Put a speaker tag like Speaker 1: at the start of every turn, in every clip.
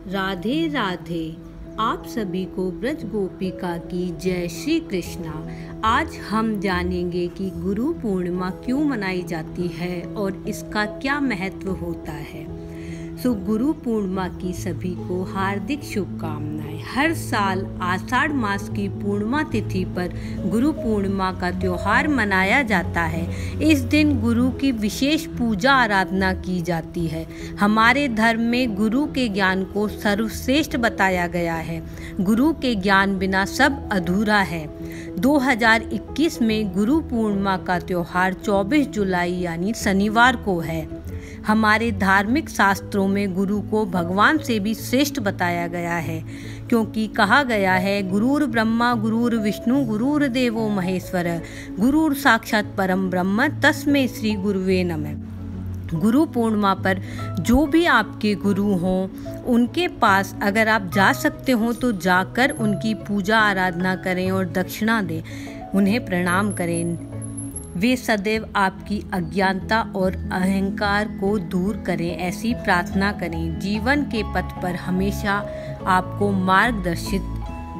Speaker 1: राधे राधे। आप सभी को ब्रज गोपिका की जय श्री कृष्णा। आज हम जानेंगे कि गुरु पूर्णिमा क्यों मनाई जाती है और इसका क्या महत्व होता है। गुरु पूर्णिमा की सभी को हार्दिक शुभकामनाएं। हर साल आषाढ़ मास की पूर्णिमा तिथि पर गुरु पूर्णिमा का त्योहार मनाया जाता है। इस दिन गुरु की विशेष पूजा आराधना की जाती है। हमारे धर्म में गुरु के ज्ञान को सर्वश्रेष्ठ बताया गया है। गुरु के ज्ञान बिना सब अधूरा है। 2021 में गुरु पूर्णिमा का त्योहार 24 जुलाई यानी शनिवार को है। हमारे धार्मिक शास्त्रों में गुरु को भगवान से भी श्रेष्ठ बताया गया है, क्योंकि कहा गया है गुरुर ब्रह्मा गुरुर विष्णु गुरुर देवो महेश्वर गुरुर साक्षात परम ब्रह्म तस्मै श्री गुरुवे नमः। गुरु पूर्णिमा पर जो भी आपके गुरु हों उनके पास अगर आप जा सकते हो तो जाकर उनकी पूजा आराधना करें और दक्षिणा दें, उन्हें प्रणाम करें। वे सदैव आपकी अज्ञानता और अहंकार को दूर करें, ऐसी प्रार्थना करें। जीवन के पथ पर हमेशा आपको मार्गदर्शित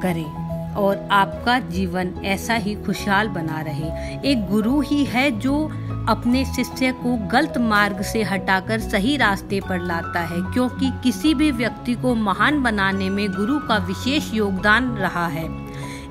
Speaker 1: करें और आपका जीवन ऐसा ही खुशहाल बना रहे। एक गुरु ही है जो अपने शिष्य को गलत मार्ग से हटाकर सही रास्ते पर लाता है, क्योंकि किसी भी व्यक्ति को महान बनाने में गुरु का विशेष योगदान रहा है।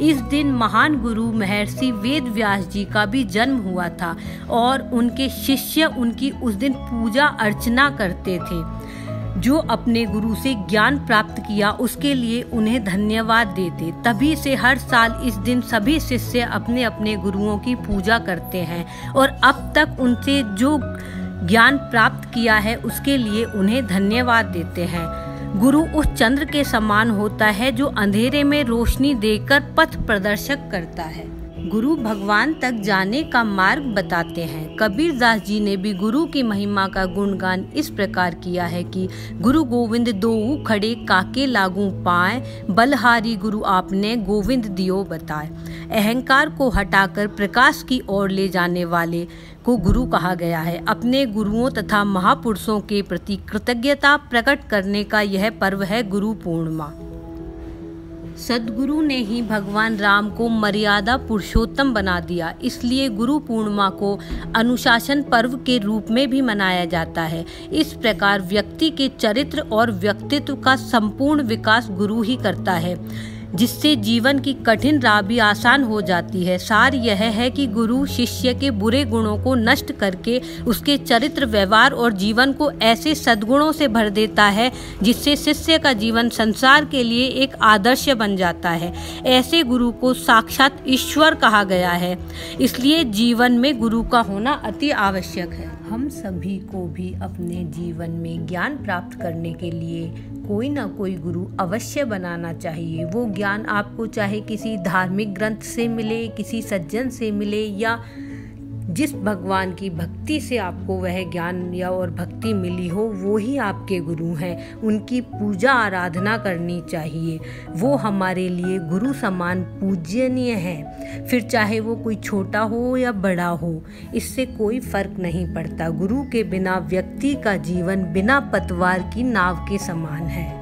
Speaker 1: इस दिन महान गुरु महर्षि वेद व्यास जी का भी जन्म हुआ था और उनके शिष्य उनकी उस दिन पूजा अर्चना करते थे। जो अपने गुरु से ज्ञान प्राप्त किया उसके लिए उन्हें धन्यवाद देते। तभी से हर साल इस दिन सभी शिष्य अपने अपने गुरुओं की पूजा करते हैं और अब तक उनसे जो ज्ञान प्राप्त किया है उसके लिए उन्हें धन्यवाद देते हैं। गुरु उस चंद्र के समान होता है जो अंधेरे में रोशनी देकर पथ प्रदर्शक करता है। गुरु भगवान तक जाने का मार्ग बताते हैं। कबीर दास जी ने भी गुरु की महिमा का गुणगान इस प्रकार किया है कि गुरु गोविंद दोऊ खड़े काके लागू पाए, बलहारी गुरु आपने गोविंद दियो बताए। अहंकार को हटाकर प्रकाश की ओर ले जाने वाले को गुरु कहा गया है। अपने गुरुओं तथा महापुरुषों के प्रति कृतज्ञता प्रकट करने का यह पर्व है गुरु पूर्णिमा। सद्गुरु ने ही भगवान राम को मर्यादा पुरुषोत्तम बना दिया, इसलिए गुरु पूर्णिमा को अनुशासन पर्व के रूप में भी मनाया जाता है। इस प्रकार व्यक्ति के चरित्र और व्यक्तित्व का संपूर्ण विकास गुरु ही करता है, जिससे जीवन की कठिन राह भी आसान हो जाती है। सार यह है कि गुरु शिष्य के बुरे गुणों को नष्ट करके उसके चरित्र, व्यवहार और जीवन को ऐसे सद्गुणों से भर देता है जिससे शिष्य का जीवन संसार के लिए एक आदर्श बन जाता है। ऐसे गुरु को साक्षात ईश्वर कहा गया है, इसलिए जीवन में गुरु का होना अति आवश्यक है। हम सभी को भी अपने जीवन में ज्ञान प्राप्त करने के लिए कोई ना कोई गुरु अवश्य बनाना चाहिए। वो ज्ञान आपको चाहे किसी धार्मिक ग्रंथ से मिले, किसी सज्जन से मिले, या जिस भगवान की भक्ति से आपको वह ज्ञान या और भक्ति मिली हो, वो ही आपके गुरु हैं। उनकी पूजा आराधना करनी चाहिए। वो हमारे लिए गुरु समान पूजनीय है। फिर चाहे वो कोई छोटा हो या बड़ा हो, इससे कोई फर्क नहीं पड़ता। गुरु के बिना व्यक्ति का जीवन बिना पतवार की नाव के समान है।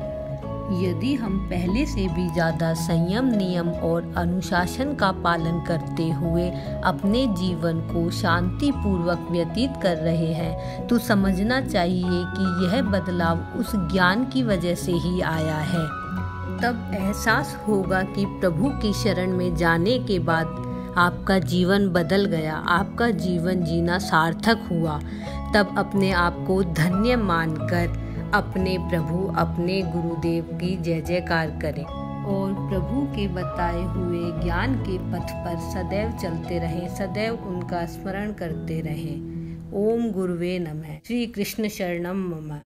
Speaker 1: यदि हम पहले से भी ज़्यादा संयम, नियम और अनुशासन का पालन करते हुए अपने जीवन को शांतिपूर्वक व्यतीत कर रहे हैं तो समझना चाहिए कि यह बदलाव उस ज्ञान की वजह से ही आया है। तब एहसास होगा कि प्रभु की शरण में जाने के बाद आपका जीवन बदल गया, आपका जीवन जीना सार्थक हुआ। तब अपने आप को धन्य मानकर अपने प्रभु, अपने गुरुदेव की जय जयकार करें और प्रभु के बताए हुए ज्ञान के पथ पर सदैव चलते रहें, सदैव उनका स्मरण करते रहें। ओम गुरुवे नमः। श्री कृष्ण शरणम मम।